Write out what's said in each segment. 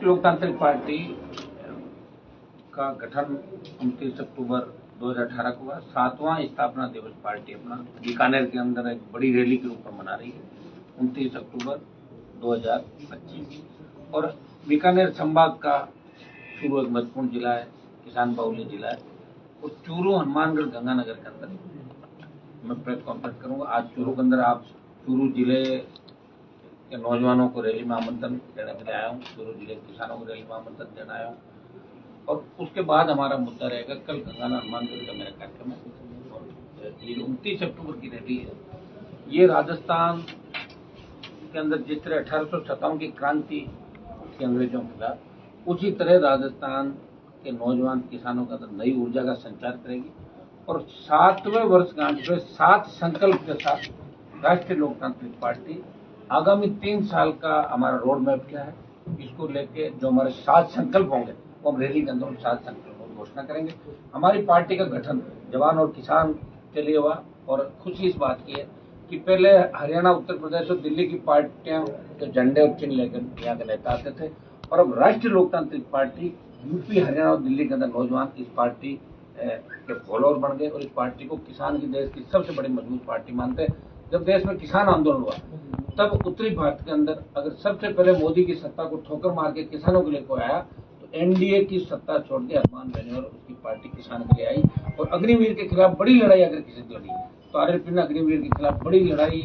लोकतांत्रिक पार्टी का गठन 29 अक्टूबर 2018 को हुआ। 7वां स्थापना दिवस पार्टी अपना बीकानेर के अंदर एक बड़ी रैली के रूप में मना रही है 29 अक्टूबर 2025। और बीकानेर संभाग का चूरू एक महत्वपूर्ण जिला है, किसान बाहुल्य जिला है। और चूरू, हनुमानगढ़, गंगानगर के अंदर मैं प्रेस कॉन्फ्रेंस करूंगा। आज चूरू के अंदर आप चूरू जिले के नौजवानों को रैली में आमंत्रण देने के लिए आया हूँ, चूरू जिले के किसानों को रैली में आमंत्रण देने आया हूँ। और उसके बाद हमारा मुद्दा रहेगा कल गंगानगर हनुमानगढ़ का मेरा कार्यक्रम है। ये 29 अक्टूबर की रैली है। ये राजस्थान के अंदर जिस तरह 1857 की क्रांति की अंग्रेजों के खिलाफ, उसी तरह राजस्थान के नौजवान किसानों का अंदर नई ऊर्जा का संचार करेगी। और 7वें वर्षगांठ में 7 संकल्प के साथ राष्ट्रीय लोकतांत्रिक पार्टी आगामी 3 साल का हमारा रोड मैप क्या है, इसको लेके जो हमारे 7 संकल्प होंगे वो हम रैली के अंदर 7 संकल्पों की घोषणा करेंगे। हमारी पार्टी का गठन जवान और किसान के लिए हुआ। और खुशी इस बात की है कि पहले हरियाणा, उत्तर प्रदेश और दिल्ली की पार्टियां तो झंडे और चिन्ह लेकर यहाँ के नेता आते थे, और अब राष्ट्रीय लोकतांत्रिक पार्टी यूपी, हरियाणा और दिल्ली के अंदर नौजवान इस पार्टी के फॉलोअर बन गए और इस पार्टी को किसान की देश की सबसे बड़ी मजबूत पार्टी मानते हैं। जब देश में किसान आंदोलन हुआ तब उत्तरी भारत के अंदर अगर सबसे पहले मोदी की सत्ता को ठोकर मार के किसानों के लिए कोई आया तो एनडीए की सत्ता छोड़ के हनुमान बहने और उसकी पार्टी किसान के लिए आई। और अग्निवीर के खिलाफ बड़ी लड़ाई अगर किसी ने लड़ी तो आरएलपी ने अग्निवीर के खिलाफ बड़ी लड़ाई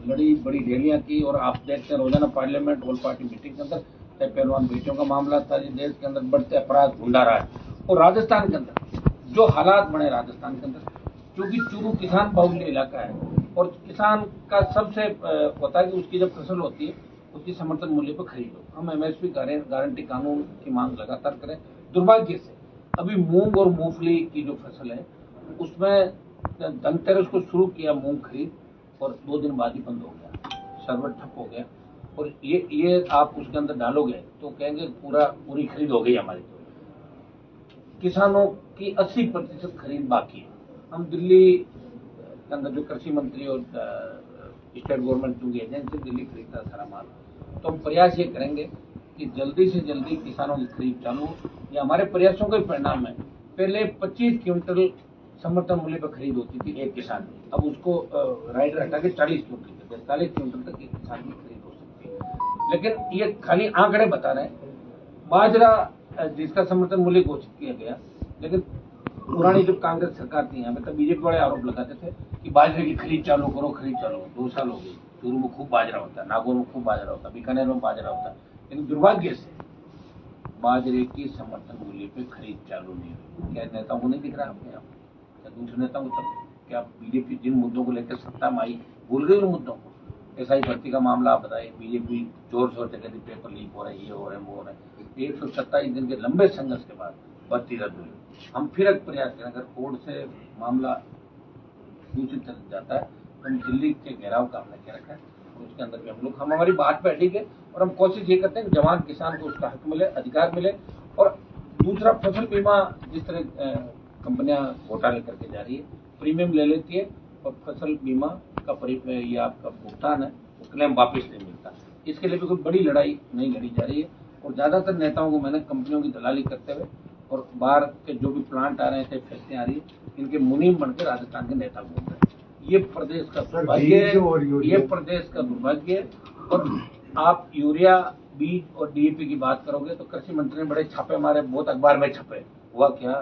लड़ी, बड़ी रैलियां की। और आप देखते हैं रोजाना पार्लियामेंट ऑल पार्टी मीटिंग के अंदर चाहे पहलवान बेटियों का मामला था, देश के अंदर बढ़ते अपराध भुला रहा है। और राजस्थान के अंदर जो हालात बने, राजस्थान के अंदर क्योंकि चूरू किसान बाहुल्य इलाका है और किसान का सबसे होता है कि उसकी जब फसल होती है उसकी समर्थन मूल्य पर खरीद हो। हम एमएसपी गारंटी कानून की मांग लगातार करें। दुर्भाग्य से अभी मूंग और मूंगफली की जो फसल है उसमें धनतेरस को शुरू किया मूंग खरीद और 2 दिन बाद ही बंद हो गया, सर्वर ठप हो गया। और ये आप उसके अंदर डालोगे तो कहेंगे पूरी खरीद हो गई हमारी। तो किसानों की 80% खरीद बाकी है। हम दिल्ली के अंदर जो कृषि मंत्री और स्टेट गवर्नमेंट जो एजेंसी दिल्ली खरीदता है सारा माल, तो हम प्रयास ये करेंगे कि जल्दी से जल्दी किसानों की खरीद चालू हो। ये हमारे प्रयासों का परिणाम है। पहले 25 क्विंटल समर्थन मूल्य पर खरीद होती थी एक किसान की, अब उसको राइडर हटा के 40 क्विंटल 40 क्विंटल तक एक किसान की खरीद हो सकती है। लेकिन ये खाली आंकड़े बता रहे हैं। बाजरा जिसका समर्थन मूल्य घोषित किया गया, लेकिन पुरानी जो कांग्रेस सरकार थी यहाँ पे तब बीजेपी वाले आरोप लगाते थे कि बाजरे की खरीद चालू करो, खरीद चालू हो। 2 साल हो गए। चूरू में खूब बाजरा होता है, नागौर में खूब बाजरा होता है, बीकानेर में बाजरा होता है, लेकिन दुर्भाग्य से बाजरे की समर्थन मूल्य पे खरीद चालू नहीं हुई। क्या नेताओं को नहीं दिख रहा आपने यहाँ? क्या दूसरे नेताओं को? तब क्या बीजेपी जिन मुद्दों को लेकर सत्ता में आई भूल गई उन मुद्दों को? एसआई भर्ती का मामला आप बताइए, बीजेपी जोर शोर से कहती पेपर लीक हो रहा है, ये हो रहा है, वो हो रहा है। 127 दिन के लंबे संघर्ष के बाद भर्ती रद्द हुई। हम फिर एक प्रयास करें, अगर कोर्ट से मामला दूसरी तरफ जाता है तो हम दिल्ली के घेराव का हमने क्या रखा है और उसके अंदर भी हम हमारी बात पे अडिग है। और हम कोशिश ये करते हैं कि जवान किसान को उसका हक मिले, अधिकार मिले। और दूसरा, फसल बीमा जिस तरह कंपनियां घोटाले करके जा रही है, प्रीमियम ले लेती है और फसल बीमा का ये आपका भुगतान है वो क्लेम वापिस नहीं मिलता। इसके लिए भी कोई बड़ी लड़ाई नहीं लड़ी जा रही है। और ज्यादातर नेताओं को मैंने कंपनियों की दलाली करते हुए और बाहर के जो भी प्लांट आ रहे हैं, फैक्ट्रियां आ रही है, इनके मुनीम बनकर राजस्थान के नेता घूम रहे हैं। ये प्रदेश का दुर्भाग्य है, ये प्रदेश का दुर्भाग्य है। और आप यूरिया, बीज और डीएपी की बात करोगे तो कृषि मंत्री ने बड़े छापे मारे, बहुत अखबार में छपे। हुआ क्या?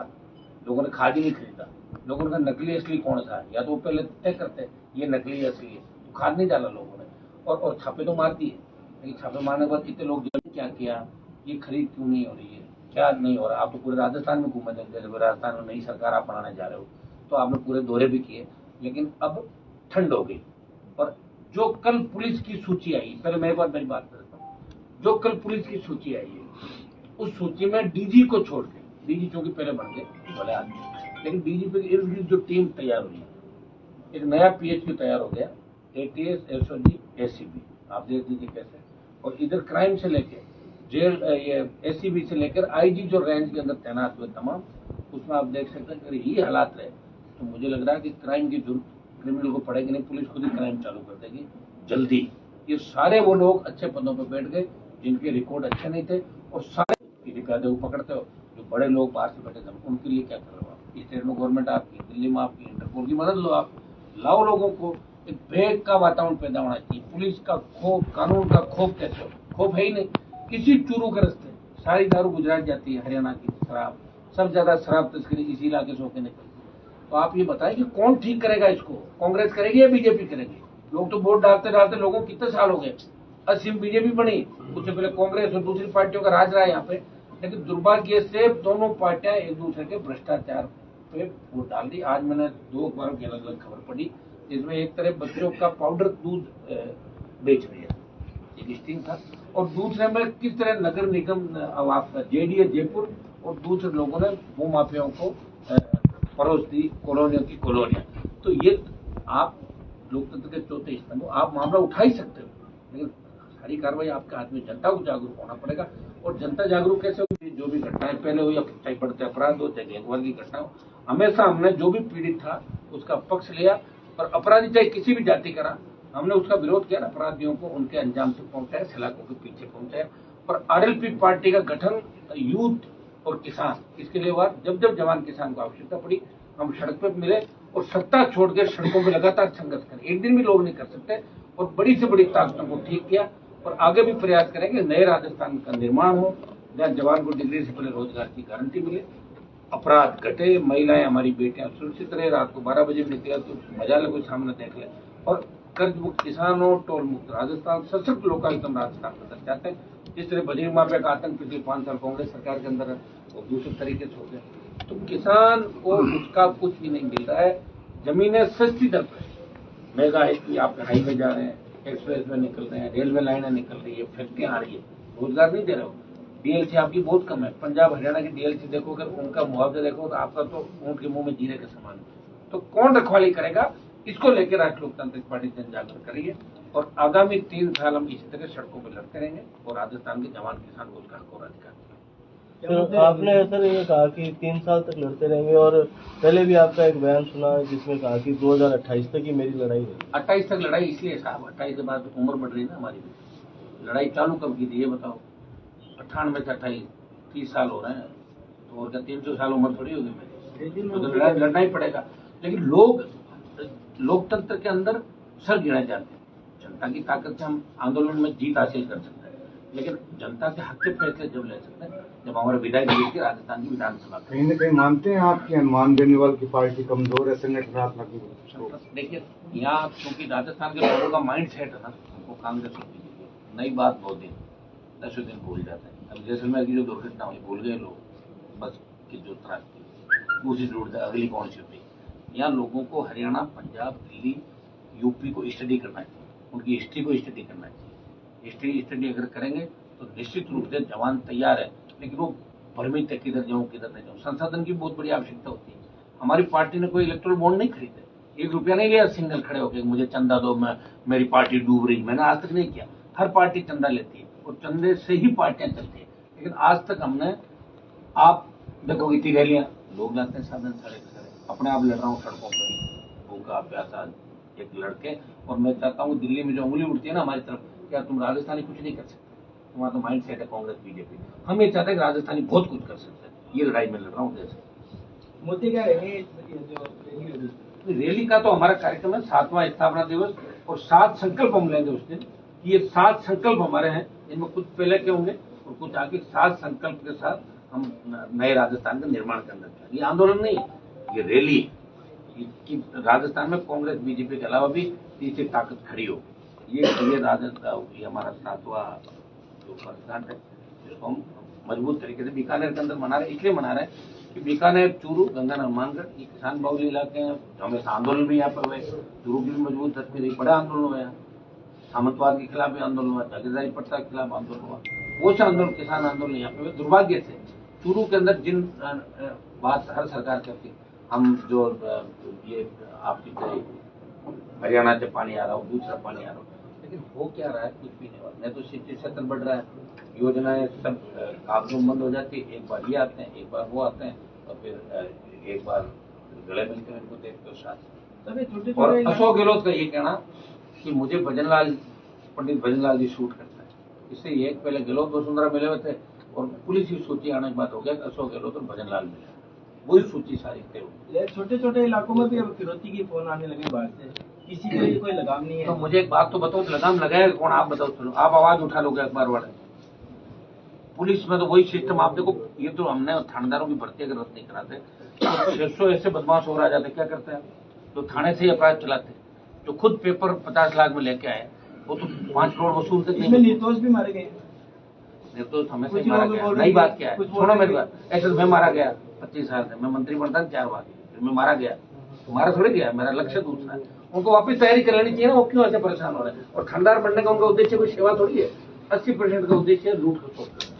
लोगों ने खाद ही नहीं खरीदा। लोगों ने नकली असली कौन सा है, या तो वो पहले तय करते ये नकली असली है तो खाद नहीं डाला लोगों ने, और छापे तो मार दिए। लेकिन छापे मारने के बाद कितने लोग क्या किया, ये खरीद क्यों नहीं हो रही है, क्या नहीं हो रहा? आप तो पूरे राजस्थान में घूमे थे, राजस्थान में नई सरकार आप बनाने जा रहे हो तो आपने पूरे दौरे भी किए, लेकिन अब ठंड हो गई। और जो कल पुलिस की सूची आई, पहले मैं एक बार मेरी बात करता हूँ, जो कल पुलिस की सूची आई है उस सूची में डीजी को छोड़ के, डीजी चूंकि पहले बन गए भले आदमी, लेकिन डीजीपी के इर्द गिर्द जो टीम तैयार हुई है, एक नया पीएचक्यू तैयार हो गया, एटीएस, एसओजी, एसीबी, आप देख लीजिए कैसे। और इधर क्राइम से लेके जेल, ये एसीबी से लेकर आईजी जो रेंज के अंदर तैनात हुए तमाम, उसमें आप देख सकते हैं अगर यही हालात रहे तो मुझे लग रहा है कि क्राइम की जरूरत क्रिमिनल को पड़ेगी नहीं, पुलिस खुद ही क्राइम चालू कर देगी जल्दी। ये सारे वो लोग अच्छे पदों पर बैठ गए जिनके रिकॉर्ड अच्छे नहीं थे और सारे बीजेपी को पकड़ते हो, जो बड़े लोग बाहर से बैठे थे उनके लिए क्या कर रहे हो आप? स्टेट में गवर्नमेंट आपकी, दिल्ली में आपकी, इंटरपोल की मदद लो, आप लाओ लोगों को। एक भेद का वातावरण पैदा होना चाहिए। पुलिस का खौफ, कानून का खौफ कैसे हो? खौफ है ही नहीं। किसी चूरू के रास्ते सारी दारू गुजरात जाती है, हरियाणा की शराब, सब ज्यादा शराब तस्करी इसी इलाके से होकर निकलती है। तो आप ये बताएं कि कौन ठीक करेगा इसको? कांग्रेस करेगी या बीजेपी करेगी? लोग तो वोट डालते डालते लोगों को कितने साल हो गए। असम बीजेपी बनी, उससे पहले कांग्रेस और दूसरी पार्टियों का राज रहा है यहाँ पे। लेकिन दुर्भाग्य से दोनों पार्टियां एक दूसरे के भ्रष्टाचार पे वोट डाल दी। आज मैंने 2 अखबारों की अलग अलग खबर पढ़ी, जिसमें एक तरफ बच्चों का पाउडर दूध बेच रही है, एक स्टिंग था, और दूसरे में किस तरह नगर निगम आपका जेडीए जयपुर और दूसरे लोगों ने भूमाफियाओं को परोस दी कॉलोनियों की कॉलोनियां। तो ये आप लोकतंत्र के चौथे स्तंभ, आप मामला उठा ही सकते हो, लेकिन सारी कार्रवाई आपके हाथ में। जनता को जागरूक होना पड़ेगा। और जनता जागरूक कैसे होगी? जो भी घटनाएं पहले हुई, चाहे बढ़ते अपराध हो, चाहे गैंगवार की घटना हो, हमेशा हमने जो भी पीड़ित था उसका पक्ष लिया, और अपराधी चाहे किसी भी जाति का रहा, हमने उसका विरोध किया। अपराधियों को उनके अंजाम तक पहुंचाया, सलाखों के पीछे पहुंचाया। और आरएलपी पार्टी का गठन यूथ और किसान, इसके लिए हुआ। जब जब जवान किसान को आवश्यकता पड़ी, हम सड़क पर मिले और सत्ता छोड़कर सड़कों पर लगातार संघर्ष करें। एक दिन भी लोग नहीं कर सकते। और बड़ी से बड़ी ताकतों को ठीक किया, और आगे भी प्रयास करेंगे नए राजस्थान का निर्माण हो, जहाँ जवान को डिग्री से पहले रोजगार की गारंटी मिले, अपराध घटे, महिलाएं हमारी बेटियां सुरक्षित रहे, रात को 12 बजे निकले तो मजा ले, कोई सामने देख ले। और कर्ज मुक्त किसान हो, टोल मुक्त राजस्थान, सशक्त लोकायुक्त राजस्थान करना चाहते हैं। जिस तरह बजरी माफिया का आतंक पिछले 5 साल कांग्रेस सरकार के अंदर है, वो दूसरे तरीके से हो गया। तो किसान को उसका कुछ भी नहीं मिल रहा है। जमीनें सस्ती दर पर, मेगा आप हाईवे जा रहे हैं, एक्सप्रेस वे निकल रहे हैं, रेलवे लाइनें निकल रही है, फैक्ट्रियां आ रही है, रोजगार नहीं दे रहे हो। डीएलसी आपकी बहुत कम है। पंजाब हरियाणा की डीएलसी देखो, अगर उनका मुआवजा देखो तो आपका तो ऊंट के मुंह में जीरे के समान है। तो कौन रखवाली करेगा? इसको लेकर राष्ट्रीय लोकतांत्रिक पार्टी जन जागरूक करेगी, और आगामी 3 साल हम इसी तरह सड़कों पर लड़ते रहेंगे, और राजस्थान के जवान किसान को उसका हक और अधिकार। तो आपने सर ये कहा कि 3 साल तक लड़ते रहेंगे, और पहले भी आपका एक बयान सुना जिसमें कहा कि 2028 तक ही मेरी लड़ाई है। 28 तक लड़ाई इसलिए साहब, 28 के बाद उम्र बढ़ रही है ना हमारी। लड़ाई चालू कब की थी ये बताओ? 98 से 28, 30 साल हो रहे हैं। तो और क्या 300 साल उम्र थोड़ी होगी मेरी? तो लड़ाई लड़ना ही पड़ेगा। लेकिन लोग लोकतंत्र के अंदर सर गिराए जाते हैं। जनता की ताकत से हम आंदोलन में जीत हासिल कर सकते हैं, लेकिन जनता के हक के फैसले जब ले सकते हैं जब हमारे विधायक जीत के राजस्थान की विधानसभा। कहीं न कहीं मानते हैं आपकी अनुमान देने वाले की पार्टी कमजोर है संगठनात्मक? देखिए, यहाँ क्योंकि राजस्थान के लोगों का माइंड सेट है ना, उनको कांग्रेस और बीजेपी नई बात बहुत दिन 10 दिन भूल जाते हैं। अब जैसलमेर की जो दुर्घटना हुई भूल गए लोग, बस की जो त्रासदी दूसरी जुड़ जाए, अगली कौन सी हुई। यहाँ लोगों को हरियाणा, पंजाब, दिल्ली, यूपी को स्टडी करना चाहिए, उनकी हिस्ट्री को स्टडी करना चाहिए। हिस्ट्री स्टडी अगर करेंगे तो निश्चित रूप से जवान तैयार है, लेकिन वो भ्रमित है किधर जाऊँ किधर नहीं जाऊँ। संसाधन की बहुत बड़ी आवश्यकता होती है। हमारी पार्टी ने कोई इलेक्ट्रल बॉन्ड नहीं खरीदे, 1 रुपया नहीं लिया सिंगल खड़े होकर मुझे चंदा दो, मैं मेरी पार्टी डूब रही। मैंने आज तक नहीं किया। हर पार्टी चंदा लेती है और चंदे से ही पार्टियां चलती है, लेकिन आज तक हमने, आप देखोगे इतनी रैलियां, लोग जाते हैं साधन सारे अपने आप लड़ रहा हूँ सड़कों पर, भूखा प्यासा एक लड़के। और मैं चाहता हूँ दिल्ली में जो उंगली उठती है ना हमारी तरफ, क्या तुम राजस्थानी कुछ नहीं कर सकते? तुम्हारा तो माइंड सेट है कांग्रेस बीजेपी। हम ये चाहते हैं कि राजस्थानी बहुत कुछ कर सकते हैं। ये लड़ाई में लड़ रहा हूँ देश। मुद्दे क्या रहेंगे? रैली का तो हमारा कार्यक्रम है 7वां स्थापना दिवस, और 7 संकल्प हम लेंगे उस दिन। ये 7 संकल्प हमारे हैं, इनमें कुछ पहले के होंगे और कुछ आगे। 7 संकल्प के साथ हम नए राजस्थान का निर्माण करना चाहते हैं। ये आंदोलन नहीं, ये रैली कि राजस्थान में कांग्रेस बीजेपी के अलावा भी तीसरी ताकत खड़ी हो। ये राजस्थान, ये हमारा 7वां जो वर्षगांठ है, जिसको हम मजबूत तरीके से बीकानेर के अंदर मना रहे हैं। इसलिए मना रहे हैं कि बीकानेर, चूरू, गंगानगर, हनुमानगढ़ ये किसान बहुल इलाके हैं। हमेशा आंदोलन भी यहाँ पर हुए, चूरू की भी मजबूत तस्वीर रही, बड़ा आंदोलन हुआ यहाँ। सामंतवाद के खिलाफ भी आंदोलन हुआ, जागीरदारी प्रथा के खिलाफ आंदोलन हुआ, वो से आंदोलन, किसान आंदोलन यहाँ पे हुए। दुर्भाग्य से चूरू के अंदर जिन बात हर सरकार करती, हम जो ये आपकी हरियाणा से पानी आ रहा हो, दूसरा पानी आ रहा हो, लेकिन हो क्या रहा है? कुछ भी नहीं हुआ। नहीं तो सिंचाई क्षेत्र बढ़ रहा है, योजनाएं सब कागजों बंद हो जाती है। एक बार ये आते हैं, एक बार वो आते हैं, और फिर एक बार गले मिलते हैं, इनको देखते हो साथ। और अशोक गहलोत का ये कहना कि मुझे पंडित भजनलाल जी शूट करता है, इससे एक पहले गहलोत वसुंधरा मिले हुए थे, और पुलिस की सूची आने के बाद हो गया कि अशोक गहलोत और भजन लाल मिला, वही सूची सारी तय हुई। छोटे छोटे इलाकों में भी अब फिरौती की फोन आने लगे बाहर से, किसी के लिए कोई लगाम नहीं है। तो मुझे एक बात तो बताओ, लगाम लगाएगा कौन? आप बताओ, चलो आप आवाज उठा लोगे अखबार वाले। पुलिस में तो वही सिस्टम, आप देखो, ये तो हमने थानेदारों की भर्ती अगर रद्द नहीं कराते तो 600 ऐसे बदमाश और आ जाते, क्या करते हैं तो थाने से ही अपराध चलाते, जो खुद पेपर 50 लाख में लेके आए, वो तो 5 करोड़ वसूल तक इसमें निर्दोष भी मारे गए। निर्दोष हमेशा ही मारा गया। नई बात क्या है, सुनो मेरी बात, ऐसे मैं मारा गया 25 साल से, मैं मंत्री बनता 4 बार, फिर मैं मारा गया, तुम्हारा थोड़ी गया, मेरा लक्ष्य दूसरा है। उनको वापस तैयारी कर लेनी चाहिए ना, वो क्यों ऐसे परेशान हो रहे हैं? और थानेदार बनने का उनका उद्देश्य कोई सेवा थोड़ी है, 80% का उद्देश्य है लूट खसोट करना।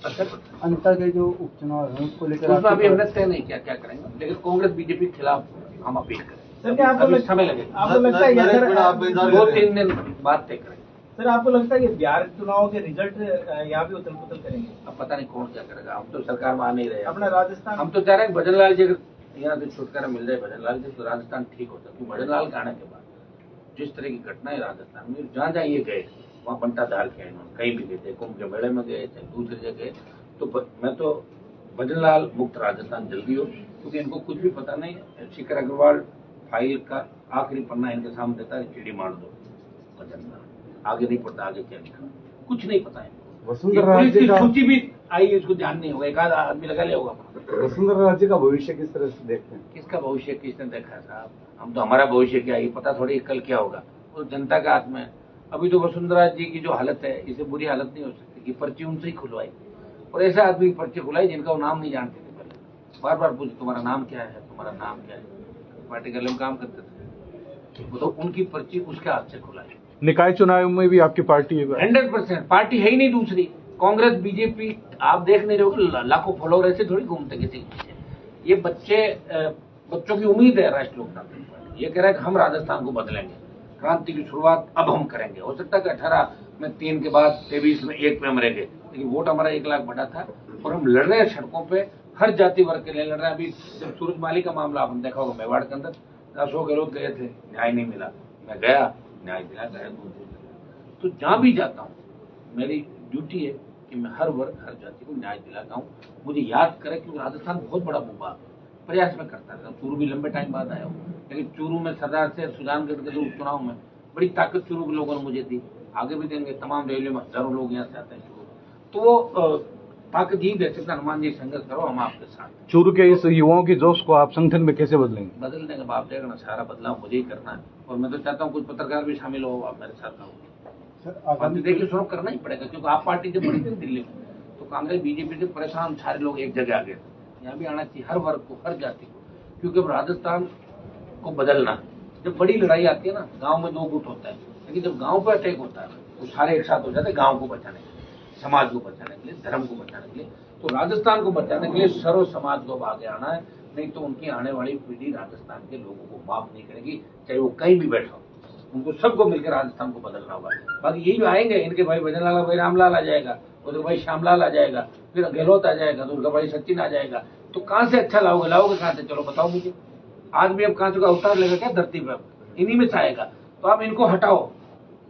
अच्छा, अंतर के जो उपचुनाव है उसको लेकर उसमें अभी हमने तय नहीं किया क्या करेंगे, लेकिन कांग्रेस बीजेपी के खिलाफ हम अपील करें। सर क्या आपको समय लगेगा, आपको लगता है सर 2-3 दिन बाद तय करेंगे। सर आपको लगता है कि बिहार चुनाव के रिजल्ट यहाँ भी उथल पुथल करेंगे? अब पता नहीं कौन क्या करेगा, हम तो सरकार में आ नहीं रहे। अपना राजस्थान हम तो चाह रहे हैं भजन लाल जी अगर यहाँ से छुटकारा मिल जाए भजन लाल जी, तो राजस्थान ठीक होता। क्योंकि भजन लाल के आने के बाद जिस तरह की घटना है राजस्थान में, जहाँ जहाँ ये गए वहाँ बंटा धार के इन्होंने कहीं भी गए, कुंभ के मेले में गए, चाहे दूसरी जगह, तो मैं तो भजन लाल मुक्त राजस्थान जल्दी हो, क्योंकि इनको कुछ भी पता नहीं। शिखर अग्रवाल फाइल का आखिरी पन्ना इनके सामने देता है, चिड़ी मार दो भजन लाल, आगे नहीं पड़ता, आगे क्या लिखा कुछ नहीं पता है। वसुंधरा पुलिस राज्य की का सूची भी आई है, इसको ध्यान नहीं होगा, एक आध आदमी लगा लिया होगा। वसुंधरा राज्य का भविष्य किस तरह से देखते हैं? किसका भविष्य किसने देखा है साहब? हम तो, हमारा भविष्य क्या है ये पता थोड़ी, कल क्या होगा वो जनता का हाथ में है। अभी तो वसुंधरा जी की जो हालत है, इससे बुरी हालत नहीं हो सकती कि पर्ची उनसे ही खुलवाई, और ऐसा आदमी की पर्ची खुलाई जिनका वो नाम नहीं जानते थे पहले, बार बार पूछे तुम्हारा नाम क्या है, तुम्हारा नाम क्या है, पार्टी गले में काम करते थे, वो तो उनकी पर्ची उसके हाथ से खुलाई। निकाय चुनाव में भी आपकी पार्टी है? 100% पार्टी है ही नहीं दूसरी, कांग्रेस बीजेपी आप देख नहीं रहे हो, लाखों फॉलोअर ऐसे थोड़ी घूमते किसी के पीछे। ये बच्चों की उम्मीद है राष्ट्रीय लोकतांत्रिक पार्टी, ये कह रहा है कि हम राजस्थान को बदलेंगे, क्रांति की शुरुआत अब हम करेंगे। हो सकता है कि 18 में 3 के बाद 23 में 1 पे हम रहेंगे, लेकिन वोट हमारा 1 लाख बढ़ा था और हम लड़ रहे हैं सड़कों पे, हर जाति वर्ग के लिए लड़ रहे हैं। अभी सूरजमाली का मामला आपने देखा होगा, मेवाड़ के अंदर अशोक गहलोत गए थे, न्याय नहीं मिला, मैं गया, न्याय दिला, गया दूर। तो जहां भी जाता हूँ मेरी ड्यूटी है कि मैं हर वर्ग हर जाति को न्याय दिलाता हूँ। मुझे याद करें क्योंकि राजस्थान बहुत बड़ा भूभाग, प्रयास में करता रहता हूँ। चूरू भी लंबे टाइम बाद आया हूँ, लेकिन चूरू में सरदार से सुजानगढ़ के उपचुनाव में बड़ी ताकत चूरू के लोगों ने मुझे दी, आगे भी देंगे। तमाम रैलियों में हजारों लोग यहाँ से आते हैं चूरू, तो वो ताकत ही दे सकता। हनुमान जी संघर्ष करो, हम आपके साथ। चूरू के इस युवाओं की जोश को आप संगठन में कैसे बदलेंगे? बदलने का आप देखना, सारा बदलाव मुझे ही करना है, और मैं तो चाहता हूँ कुछ पत्रकार भी शामिल हो, आप मेरे साथ आओ। आगामी देखिए शुरू करना ही पड़ेगा, क्योंकि आप पार्टी जब बड़ी थी दिल्ली में, तो कांग्रेस बीजेपी से परेशान सारे लोग एक जगह आ गए थे। यहाँ भी आना चाहिए हर वर्ग को, हर जाति को, क्योंकि अब राजस्थान को बदलना, जब बड़ी लड़ाई आती है ना, गांव में 2 गुट होता है, लेकिन जब गांव पर अटैक होता है तो सारे एक साथ हो जाते हैं, गांव को बचाने के लिए, समाज को बचाने के लिए, धर्म को बचाने के लिए। तो राजस्थान को बचाने के लिए सर्व समाज को आगे आना है, नहीं तो उनकी आने वाली पीढ़ी राजस्थान के लोगों को माफ नहीं करेगी, चाहे वो कहीं भी बैठा हो। उनको सबको मिलकर राजस्थान को बदलना होगा। बाकी यही जो आएंगे, इनके भाई भजन लाल भाई रामलाल आ जाएगा, उधर भाई श्यामलाल आ जाएगा, फिर गहलोत आ जाएगा, तो उनका भाई सचिन आ जाएगा, तो कहां से अच्छा लाओगे कहां से? चलो बताओ मुझे। आदमी अब कहां का अवतार लेगा क्या धरती पर? इन्हीं में से आएगा। तो आप इनको हटाओ,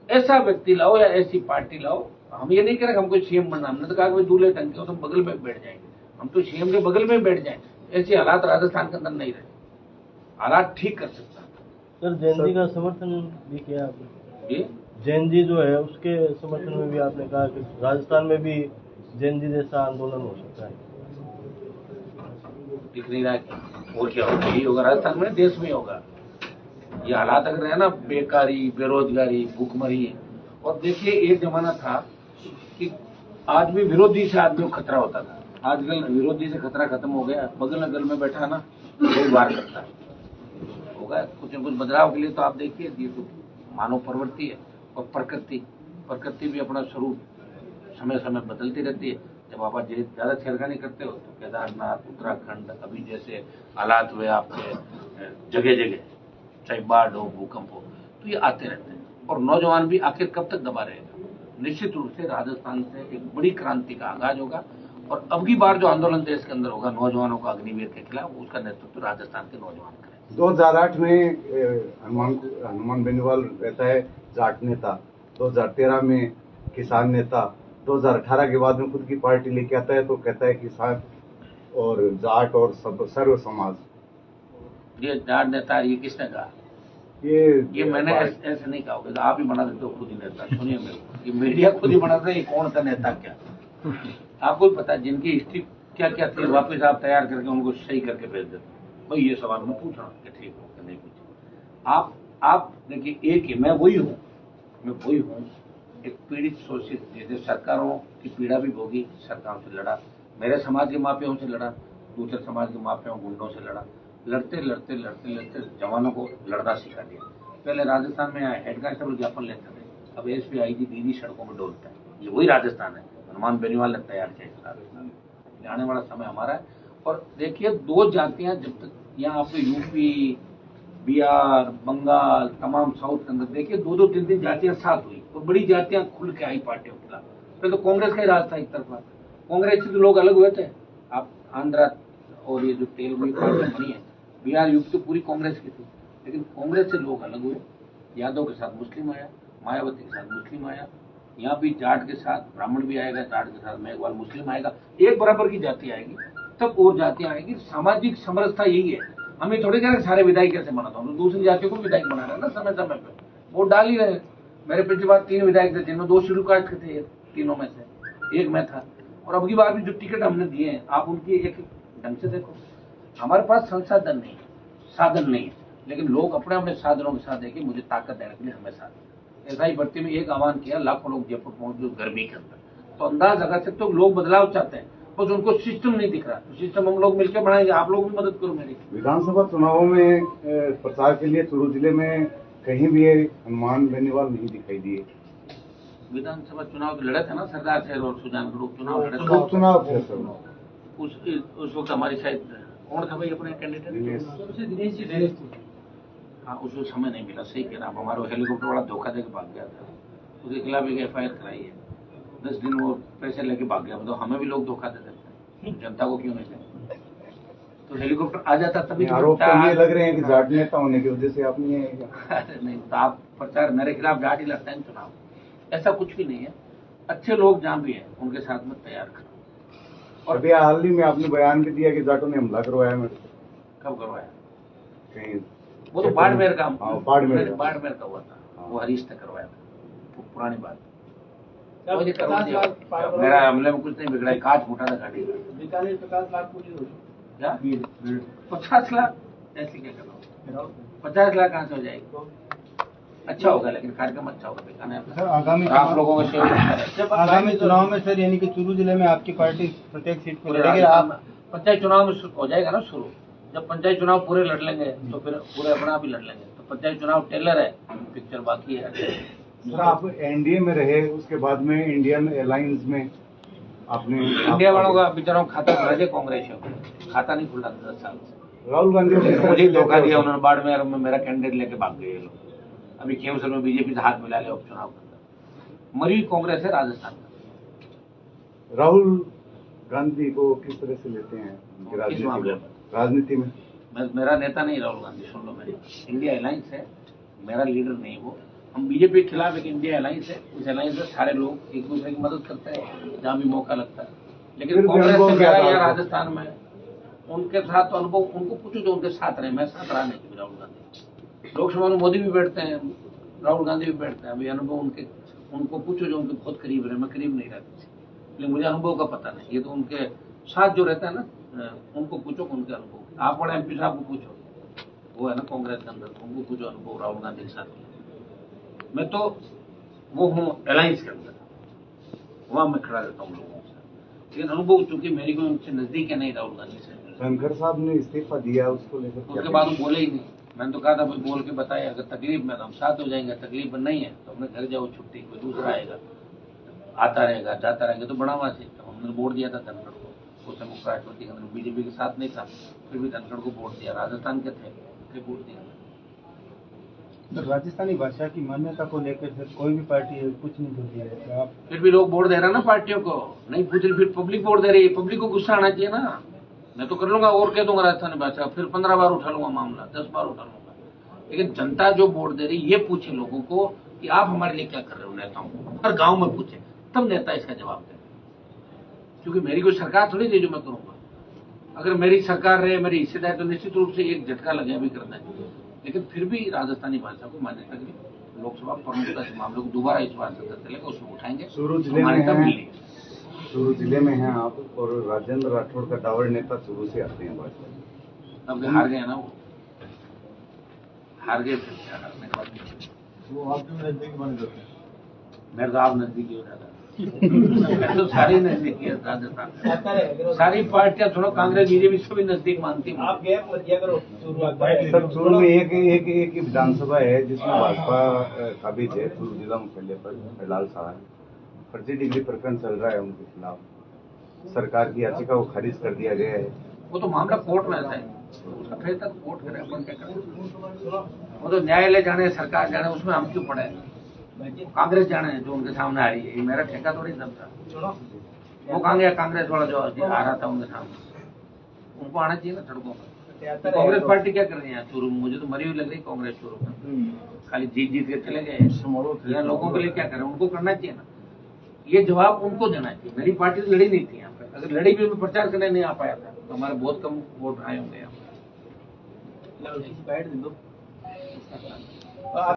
ऐसा व्यक्ति लाओ या ऐसी पार्टी लाओ। हम ये नहीं कह रहे हमको सीएम बनना, हमने तो कहा कि दूल्हे टंके हो तो हम बगल में बैठ जाएंगे, हम तो सीएम के बगल में बैठ जाए। ऐसे हालात राजस्थान के अंदर नहीं रहे, हालात ठीक कर सकता। सर जैन जी का समर्थन भी किया आपने? ये जैन जी जो है उसके समर्थन में भी आपने कहा कि राजस्थान में भी जैन जी जैसा आंदोलन हो सकता है। दिख नहीं रहा है और क्या होगा? यही होगा राजस्थान में, देश में होगा। ये हालात अगर है ना, बेकारी, बेरोजगारी, भूखमरी। और देखिए एक जमाना था कि आदमी विरोधी से आदमी को खतरा होता था, आजकल विरोधी से खतरा खत्म हो गया। बगल में बैठा ना कोई वार करता है, होगा कुछ न कुछ बदलाव के लिए। तो आप देखिए ये तो मानव प्रवृत्ति है, और प्रकृति भी अपना स्वरूप समय समय बदलती रहती है। जब आप ज्यादा छेड़खानी करते हो तो केदारनाथ, उत्तराखंड, अभी जैसे हालात हुए आपके जगह जगह, चाहे बाढ़ हो, भूकंप हो, तो ये आते रहते हैं। और नौजवान भी आखिर कब तक दबा रहेगा? निश्चित रूप से राजस्थान से एक बड़ी क्रांति का आगाज होगा, और अब की बार जो आंदोलन देश के अंदर होगा नौजवानों का अग्निवीर के खिलाफ, उसका नेतृत्व राजस्थान के नौजवान करें। 2008 में हनुमान बेनीवाल रहता है जाट नेता, 2013 में किसान नेता, 2018 के बाद में खुद की पार्टी लेके आता है तो कहता है कि साथ और जाट और सब सर्व समाज। ये जाट नेता ये किसने कहा? ये मैंने ऐसे नहीं कहा होगा, आप ही बना देते हो खुद ही नेता। सुनिए मेरे को, ये मीडिया खुद ही बनाता है, ये कौन सा नेता क्या? आपको भी पता है जिनकी हिस्ट्री क्या क्या थी, वापस आप तैयार करके उनको सही करके भेज देते। भाई ये सवाल मैं पूछ रहा हूँ कि ठीक हो कि नहीं पूछे। आप देखिए, एक ही मैं वही हूँ एक पीड़ित शोषित, जैसे सरकारों की पीड़ा भी भोगी, सरकारों से लड़ा, मेरे समाज के माफियाओं से लड़ा, दूसरे समाज के माफियाओं गुंडों से लड़ा, लड़ते जवानों को लड़ना सिखा दिया। पहले राजस्थान में हेड कांस्टेबल ज्ञापन लेते थे, अब एसपी आईजी दीदी सड़कों में डोलता है। ये वही राजस्थान है, हनुमान बेनीवाल ने तैयार किया इस राजस्थान में। आने वाला समय हमारा है। और देखिए, दो जातियां जब तक यहाँ आपने यूपी, बिहार, बंगाल, तमाम साउथ के अंदर देखिए, दो तीन जातियां साथ हुई और बड़ी जातियां खुल के आई पार्टियों के खिलाफ। पहले तो कांग्रेस का ही राज था एक तरफा, कांग्रेस से तो लोग अलग हुए थे। आप आंध्रा और ये जो तेलुगु पार्टी बनी है, बिहार, यूपी तो पूरी कांग्रेस की थी, लेकिन कांग्रेस से लोग अलग हुए। यादव के साथ मुस्लिम आया, मायावती के साथ मुस्लिम आया, यहाँ भी जाट के साथ ब्राह्मण भी आएगा, जाट के साथ मेघवाल मुस्लिम आएगा, एक बराबर की जाति आएगी, तब और जातियां आएगी। सामाजिक समरसता यही है। हमें थोड़ी कह रहे सारे विधायक कैसे बनाता हूँ, तो दूसरी जातियों को विधायक बना रहे हैं ना, समय समय पे वोट डाल ही रहे। मेरे पिछली बार 3 विधायक थे, जिनमें 2 शेड्यूल कास्ट के थे, तीनों में से एक मैं था। और अब की बार भी जो टिकट हमने दिए हैं, आप उनकी एक ढंग से देखो। हमारे पास संसाधन नहीं है, साधन नहीं है, लेकिन लोग अपने अपने साधनों के साथ देखिए मुझे ताकत देने के लिए हमेशा SI भर्ती में एक आह्वान किया, लाखों लोग जयपुर पहुंच गए गर्मी के अंदर, तो अंदाज लगा सकते हो लोग बदलाव चाहते हैं, बस उनको सिस्टम नहीं दिख रहा। तो सिस्टम हम लोग मिलकर बनाएंगे, आप लोग भी मदद करो मेरी। विधानसभा चुनावों में प्रचार के लिए चूरू जिले में कहीं भी हनुमान बेनीवाल नहीं दिखाई दिए। विधानसभा चुनाव तो लड़े थे ना सरदार शहर और सुजानगढ़ उपचुनाव लड़े थे। उपचुनाव थे सर, उस वक्त हमारी शायद कौन था भाई अपने कैंडिडेट? दिनेश जी। हाँ, उसको समय नहीं मिला, सही कह रहा आप। हमारा हेलीकॉप्टर वाला धोखा देकर भाग गया था, उसके खिलाफ एक FIR कराई है। 10 दिन वो पैसे लेके भाग गया। तो हमें भी लोग धोखा दे देते हैं, जनता को क्यों नहीं देते? तो हेलीकॉप्टर आ जाता तभी तो आरोप तो ये लग रहे हैं कि जाट नेता होने की वजह से आप नहीं आएगा। अरे नहीं, तो आप प्रचार मेरे खिलाफ जाट ही लड़ता है चुनाव, ऐसा कुछ भी नहीं है। अच्छे लोग जहाँ भी हैं उनके साथ में तैयार करो। और अभी हाल ही में आपने बयान भी दिया कि जाटों ने हमला करवाया मेरे को। कब करवाया? कहीं वो तो बाड़मेर का, बाड़मेर का हुआ था, वो हरीश ने करवाया था, वो पुरानी बात। मुझे 50 लाख मेरा हमले में कुछ नहीं बिगड़ा, कांच फूटा था गाड़ी का। बीकानेर 50 लाख पूरी हो क्या 50 लाख? ऐसे क्या करना, 50 लाख कहाँ से हो जाएगी? अच्छा होगा, लेकिन कार्यक्रम अच्छा होगा बीकानेर सर, आगामी आप लोगों को सेवा। जब आगामी चुनाव में सर, यानी कि चूरू जिले में आपकी पार्टी प्रत्येक सीट पर लड़ेगी। आप पंचायत चुनाव में हो जाएगा ना शुरू, जब पंचायत चुनाव पूरे लड़ लेंगे तो फिर पूरे अपना भी लड़ लेंगे। तो पंचायत चुनाव टेलर है, पिक्चर बाकी है। सर, आप NDA में रहे, उसके बाद में इंडियन अलायंस में आपने इंडिया वालों का बेचारों खाता खुला दिया, कांग्रेस खाता नहीं खुला 10 साल से। राहुल गांधी मुझे धोखा दिया उन्होंने, बाड़मेर में मेरा कैंडिडेट लेके भाग गए लोग। अभी केवसर में बीजेपी से हाथ मिला लिया उपचुनाव के अंदर। मरी कांग्रेस है राजस्थान में। राहुल गांधी को किस तरह से लेते हैं राजनीति में? मेरा नेता नहीं राहुल गांधी, सुन लो मेरी। इंडिया अलायंस है, मेरा लीडर नहीं वो। हम बीजेपी के खिलाफ एक इंडिया अलायंस है, इस अलायंस में सारे लोग एक दूसरे की मदद करते हैं जहाँ भी मौका लगता है। लेकिन कांग्रेस से मेरा यहाँ राजस्थान में उनके साथ तो अनुभव, उनको पूछो जो उनके साथ रहे, मैं साथ रहा नहीं राहुल गांधी। लोकसभा में मोदी भी बैठते हैं, राहुल गांधी भी बैठते हैं। अभी अनुभव उनको पूछो जो उनके बहुत करीब रहे, मैं करीब नहीं रहती, लेकिन मुझे अनुभव का पता नहीं। ये तो उनके साथ जो रहता है ना, उनको पूछो उनके अनुभव। आप बड़े MP साहब को पूछो, वो है ना कांग्रेस के अंदर, उनको पूछो अनुभव राहुल गांधी के साथ। मैं तो वो हूँ अलायंस के अंदर, वहां मैं खड़ा रहता हूँ लोगों से, लेकिन अनुभव चूंकि मेरी कोई उनसे नजदीक है नहीं राहुल गांधी से। धनखड़ साहब ने इस्तीफा दिया, उसको लेकर उसके बाद वो बोले ही नहीं। मैंने तो कहा था भाई बोल के बताए, अगर तकलीफ में तो हम साथ हो जाएंगे, तकलीफ में नहीं है तो अपने घर जाओ छुट्टी, कोई दूसरा आएगा आता रहेगा जाता रहेगा तो बढ़ावा से। तो हमने वोट दिया था धनखड़ को, उसे मुख्य राष्ट्रपति के अंदर बीजेपी के साथ नहीं था, फिर भी धनखड़ को वोट दिया, राजस्थान के थे फिर वोट दिया। तो राजस्थानी भाषा की मान्यता को लेकर सर कोई भी पार्टी कुछ नहीं करती है, तो आप फिर भी लोग वोट दे रहे हैं ना पार्टियों को, नहीं पूछ रही, फिर पब्लिक वोट दे रही है। पब्लिक को गुस्सा आना चाहिए ना। मैं तो कर लूंगा और कह दूंगा राजस्थानी भाषा, फिर 15 बार उठा लूंगा मामला, 10 बार उठा लूंगा, लेकिन जनता जो वोट दे रही ये पूछे लोगों को कि आप हमारे लिए क्या कर रहे हो। नेताओं को हर गाँव में पूछे, तब नेता इसका जवाब दे, क्योंकि मेरी कोई सरकार थोड़ी थी जो मैं करूंगा। अगर मेरी सरकार रहे, मेरी हिस्सेदारी, तो निश्चित रूप से एक झटका लगे भी करना चाहिए, लेकिन फिर भी राजस्थानी भाषा को मान्यता के लिए लोकसभा प्रमुखता से मामले को दोबारा इस बार सदस्य चलेगा, उसमें उठाएंगे। चूरू जिले मान्यता में मिल है, रही चूरू जिले में हैं आप, और राजेंद्र राठौड़ का टावर नेता चूरू से आते हैं भाजपा में। अब हार गए ना, वो हार गए, फिर क्या हारने के बाद वो आपके नजदीक बन गए। मेरे तो आप नजदीकी हो जाता मैं तो सारी नजदीकी है राजस्थान, सारी पार्टियां थोड़ा कांग्रेस बीजेपी सभी नजदीक मानती हूँ। आप गैप मत दिया करो। सर चूरू में एक ही विधानसभा है जिसमें भाजपा काबिज है, चूरू जिला मुख्यालय पर हरलाल साहब। फर्जी डिग्री प्रकरण चल रहा है उनके खिलाफ, सरकार की याचिका को खारिज कर दिया गया है। वो तो मामला कोर्ट में आता है, उसका फैसला कोर्ट करे, अपन क्या करें। वो तो न्यायालय जाने, सरकार जाने, उसमें हम क्यों पड़े। कांग्रेस जाने जो उनके सामने आ रही है, ये मेरा ठेका थोड़ी दम था। वो कहाँ गया कांग्रेस वाला जो आ रहा था उनके सामने, उनको आना चाहिए ना सड़कों पर। कांग्रेस पार्टी क्या कर रही है चूरू में, मुझे तो मरी हुई लग रही कांग्रेस चूरू में, खाली जीत के चले गए। यहाँ लोगों के लिए क्या करें, उनको करना चाहिए ना, ये जवाब उनको देना चाहिए। मेरी पार्टी तो लड़ी नहीं थी यहाँ पर, अगर लड़ी भी मैं प्रचार करने नहीं आ पाया था तो हमारे बहुत कम वोट आए होंगे यहाँ पर।